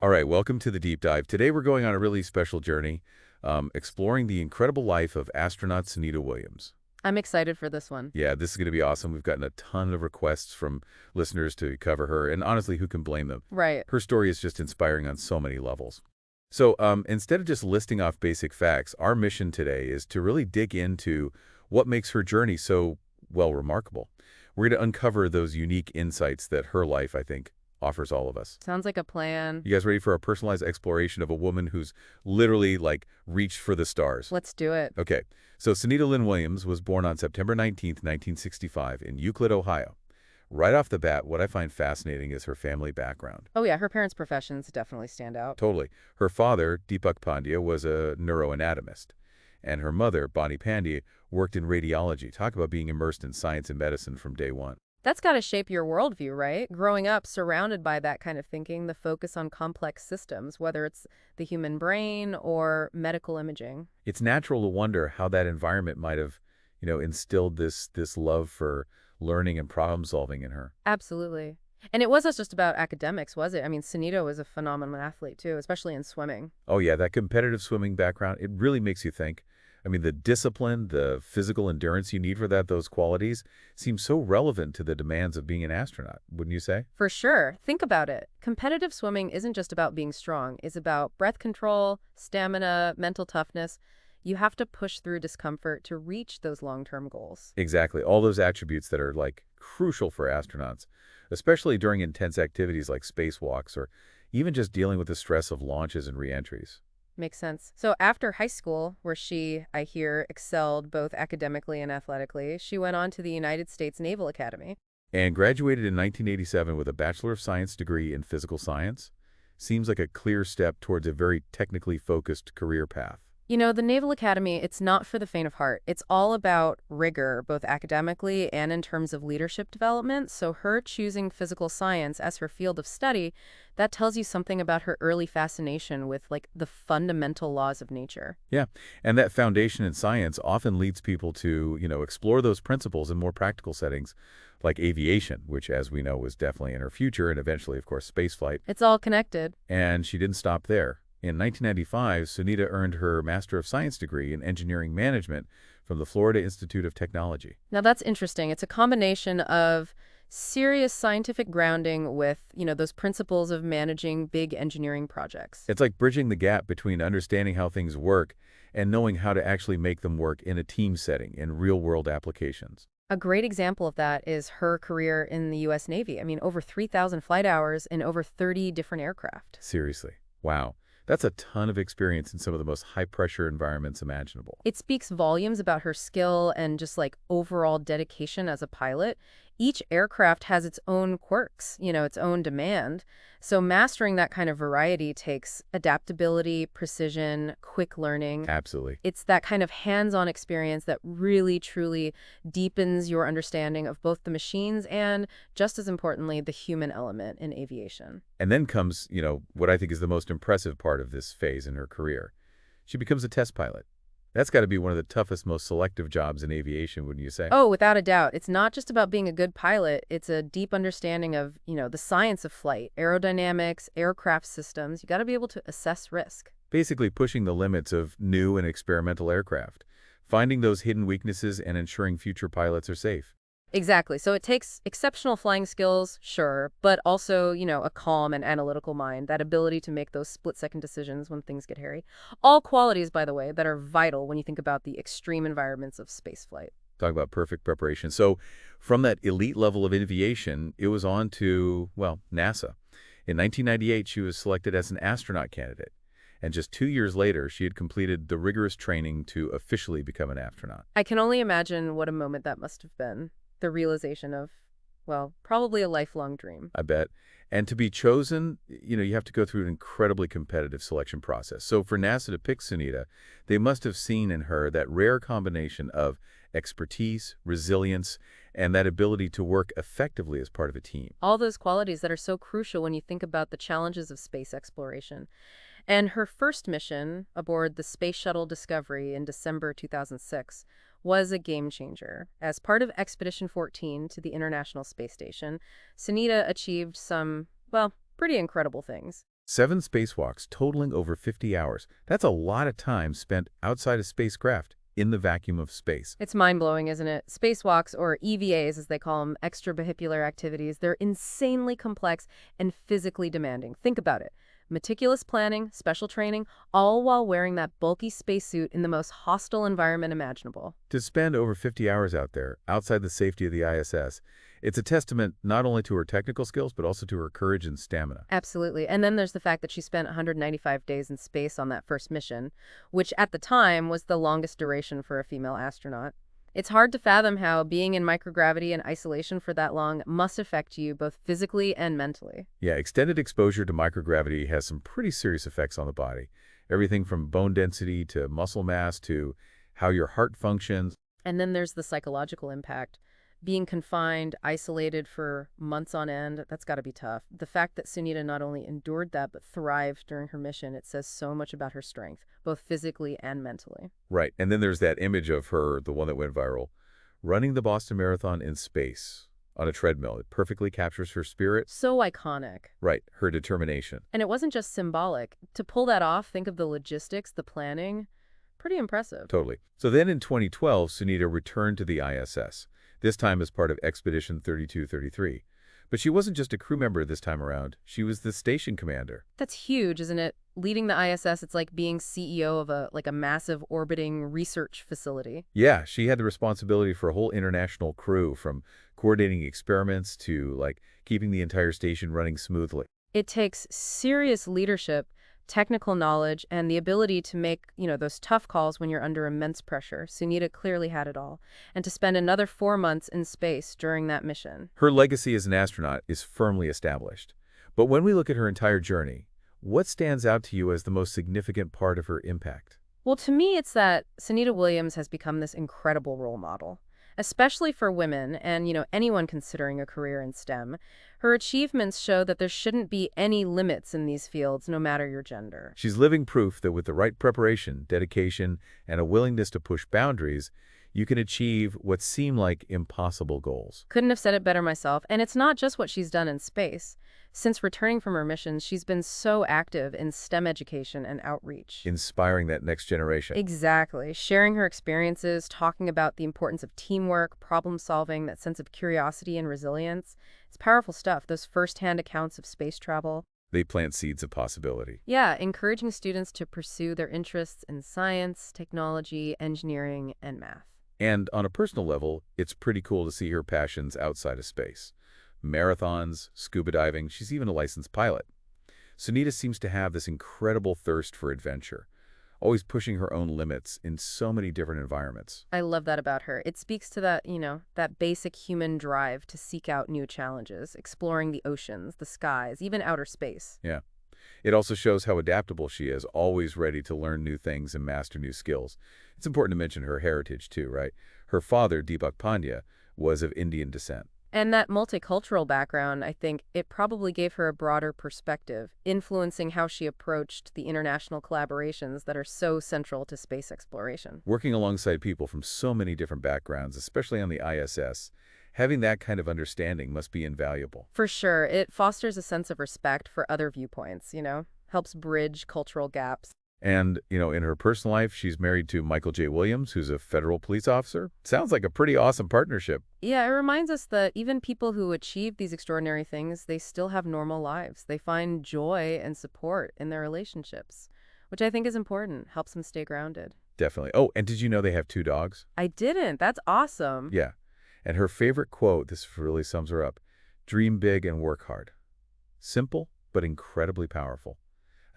All right, welcome to the deep dive. Today we're going on a really special journey, exploring the incredible life of astronaut Sunita Williams. I'm excited for this one. Yeah, this is going to be awesome. We've gotten a ton of requests from listeners to cover her, and honestly, who can blame them? Right. Her story is just inspiring on so many levels. So instead of just listing off basic facts, our mission today is to really dig into what makes her journey so, well, remarkable. We're going to uncover those unique insights that her life, I think, offers all of us. Sounds like a plan. You guys ready for a personalized exploration of a woman who's literally, like, reached for the stars? Let's do it. Okay, so Sunita Lynn Williams was born on September 19th, 1965 in Euclid, Ohio. Right off the bat, what I find fascinating is her family background. Oh, yeah, her parents' professions definitely stand out. Totally. Her father, Deepak Pandya, was a neuroanatomist, and her mother, Bonnie Pandya, worked in radiology. Talk about being immersed in science and medicine from day one. That's got to shape your worldview, right? Growing up surrounded by that kind of thinking, the focus on complex systems, whether it's the human brain or medical imaging. It's natural to wonder how that environment might have, instilled this love for learning and problem solving in her. Absolutely. And it wasn't just about academics, was it? I mean, Sunita was a phenomenal athlete, too, especially in swimming. Oh yeah, that competitive swimming background, it really makes you think. I mean, the discipline, the physical endurance you need for those qualities seem so relevant to the demands of being an astronaut, wouldn't you say? For sure. Think about it. Competitive swimming isn't just about being strong. It's about breath control, stamina, mental toughness. You have to push through discomfort to reach those long-term goals. Exactly. All those attributes that are like crucial for astronauts, especially during intense activities like spacewalks or even just dealing with the stress of launches and reentries. Makes sense. So after high school, where she, I hear, excelled both academically and athletically, she went on to the United States Naval Academy. And graduated in 1987 with a Bachelor of Science degree in physical science. Seems like a clear step towards a very technically focused career path. You know, the Naval Academy, it's not for the faint of heart. It's all about rigor, both academically and in terms of leadership development. So her choosing physical science as her field of study, that tells you something about her early fascination with, like, the fundamental laws of nature. Yeah, and that foundation in science often leads people to, explore those principles in more practical settings, like aviation, which, as we know, was definitely in her future, and eventually, of course, spaceflight. It's all connected. And she didn't stop there. In 1995, Sunita earned her Master of Science degree in Engineering Management from the Florida Institute of Technology. Now that's interesting. It's a combination of serious scientific grounding with, those principles of managing big engineering projects. It's like bridging the gap between understanding how things work and knowing how to actually make them work in a team setting in real-world applications. A great example of that is her career in the U.S. Navy. I mean, over 3,000 flight hours in over 30 different aircraft. Seriously. Wow. That's a ton of experience in some of the most high-pressure environments imaginable. It speaks volumes about her skill and just like overall dedication as a pilot. Each aircraft has its own quirks, its own demand. So mastering that kind of variety takes adaptability, precision, quick learning. Absolutely. It's that kind of hands-on experience that really, truly deepens your understanding of both the machines and, just as importantly, the human element in aviation. And then comes, what I think is the most impressive part of this phase in her career. She becomes a test pilot. That's got to be one of the toughest, most selective jobs in aviation, wouldn't you say? Oh, without a doubt. It's not just about being a good pilot. It's a deep understanding of, the science of flight, aerodynamics, aircraft systems. You got to be able to assess risk. Basically pushing the limits of new and experimental aircraft, finding those hidden weaknesses and ensuring future pilots are safe. Exactly. So it takes exceptional flying skills, sure, but also, a calm and analytical mind, that ability to make those split-second decisions when things get hairy. All qualities, by the way, that are vital when you think about the extreme environments of spaceflight. Talk about perfect preparation. So from that elite level of aviation, it was on to, well, NASA. In 1998, she was selected as an astronaut candidate. And just 2 years later, she had completed the rigorous training to officially become an astronaut. I can only imagine what a moment that must have been. The realization of, well, probably a lifelong dream. I bet. And to be chosen, you have to go through an incredibly competitive selection process. So for NASA to pick Sunita, they must have seen in her that rare combination of expertise, resilience, and that ability to work effectively as part of a team. All those qualities that are so crucial when you think about the challenges of space exploration. And her first mission aboard the Space Shuttle Discovery in December 2006 was a game changer. As part of Expedition 14 to the International Space Station, Sunita achieved some, well, pretty incredible things. 7 spacewalks totaling over 50 hours. That's a lot of time spent outside a spacecraft in the vacuum of space. It's mind-blowing, isn't it? Spacewalks, or EVAs as they call them, extravehicular activities, they're insanely complex and physically demanding. Think about it. Meticulous planning, special training, all while wearing that bulky spacesuit in the most hostile environment imaginable. To spend over 50 hours out there, outside the safety of the ISS, it's a testament not only to her technical skills, but also to her courage and stamina. Absolutely. And then there's the fact that she spent 195 days in space on that first mission, which at the time was the longest duration for a female astronaut. It's hard to fathom how being in microgravity and isolation for that long must affect you both physically and mentally. Yeah, extended exposure to microgravity has some pretty serious effects on the body. Everything from bone density to muscle mass to how your heart functions. And then there's the psychological impact. Being confined, isolated for months on end, that's got to be tough. The fact that Sunita not only endured that, but thrived during her mission, it says so much about her strength, both physically and mentally. Right, and then there's that image of her, the one that went viral, running the Boston Marathon in space on a treadmill. It perfectly captures her spirit. So iconic. Right, her determination. And it wasn't just symbolic. To pull that off, think of the logistics, the planning. Pretty impressive. Totally. So then in 2012, Sunita returned to the ISS, this time as part of Expedition 3233. But she wasn't just a crew member this time around. She was the station commander. That's huge, isn't it? Leading the ISS, it's like being CEO of a massive orbiting research facility. Yeah, she had the responsibility for a whole international crew, from coordinating experiments to, keeping the entire station running smoothly. It takes serious leadership, technical knowledge, and the ability to make, those tough calls when you're under immense pressure. Sunita clearly had it all. And to spend another 4 months in space during that mission. Her legacy as an astronaut is firmly established. But when we look at her entire journey, what stands out to you as the most significant part of her impact? Well, to me, it's that Sunita Williams has become this incredible role model, especially for women and, anyone considering a career in STEM. Her achievements show that there shouldn't be any limits in these fields, no matter your gender. She's living proof that with the right preparation, dedication, and a willingness to push boundaries, you can achieve what seem like impossible goals. Couldn't have said it better myself. And it's not just what she's done in space. Since returning from her missions, she's been so active in STEM education and outreach. Inspiring that next generation. Exactly. Sharing her experiences, talking about the importance of teamwork, problem solving, that sense of curiosity and resilience. It's powerful stuff, those first-hand accounts of space travel. They plant seeds of possibility. Yeah, encouraging students to pursue their interests in science, technology, engineering, and math. And on a personal level, it's pretty cool to see her passions outside of space. Marathons, scuba diving, she's even a licensed pilot. Sunita seems to have this incredible thirst for adventure, always pushing her own limits in so many different environments. I love that about her. It speaks to that, that basic human drive to seek out new challenges, exploring the oceans, the skies, even outer space. Yeah. It also shows how adaptable she is, always ready to learn new things and master new skills. It's important to mention her heritage too, right? Her father, Deepak Pandya, was of Indian descent. And that multicultural background, I think, it probably gave her a broader perspective, influencing how she approached the international collaborations that are so central to space exploration. Working alongside people from so many different backgrounds, especially on the ISS, having that kind of understanding must be invaluable. For sure, it fosters a sense of respect for other viewpoints, helps bridge cultural gaps. And, in her personal life, she's married to Michael J. Williams, who's a federal police officer. Sounds like a pretty awesome partnership. Yeah, it reminds us that even people who achieve these extraordinary things, they still have normal lives. They find joy and support in their relationships, which I think is important, helps them stay grounded. Definitely. Oh, and did you know they have 2 dogs? I didn't. That's awesome. Yeah. And her favorite quote, this really sums her up, dream big and work hard. Simple, but incredibly powerful,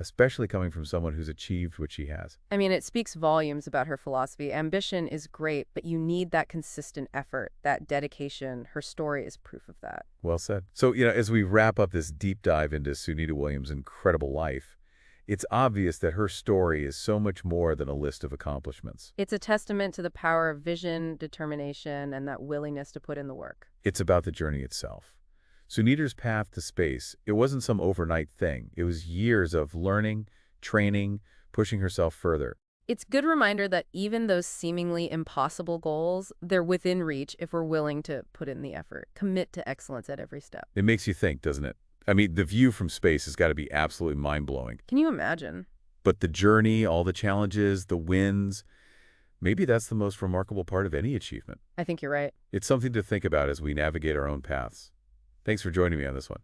especially coming from someone who's achieved what she has. I mean, it speaks volumes about her philosophy. Ambition is great, but you need that consistent effort, that dedication. Her story is proof of that. Well said. So, as we wrap up this deep dive into Sunita Williams' incredible life, it's obvious that her story is so much more than a list of accomplishments. It's a testament to the power of vision, determination, and that willingness to put in the work. It's about the journey itself. Sunita's path to space, it wasn't some overnight thing. It was years of learning, training, pushing herself further. It's a good reminder that even those seemingly impossible goals, they're within reach if we're willing to put in the effort, commit to excellence at every step. It makes you think, doesn't it? I mean, the view from space has got to be absolutely mind-blowing. Can you imagine? But the journey, all the challenges, the wins, maybe that's the most remarkable part of any achievement. I think you're right. It's something to think about as we navigate our own paths. Thanks for joining me on this one.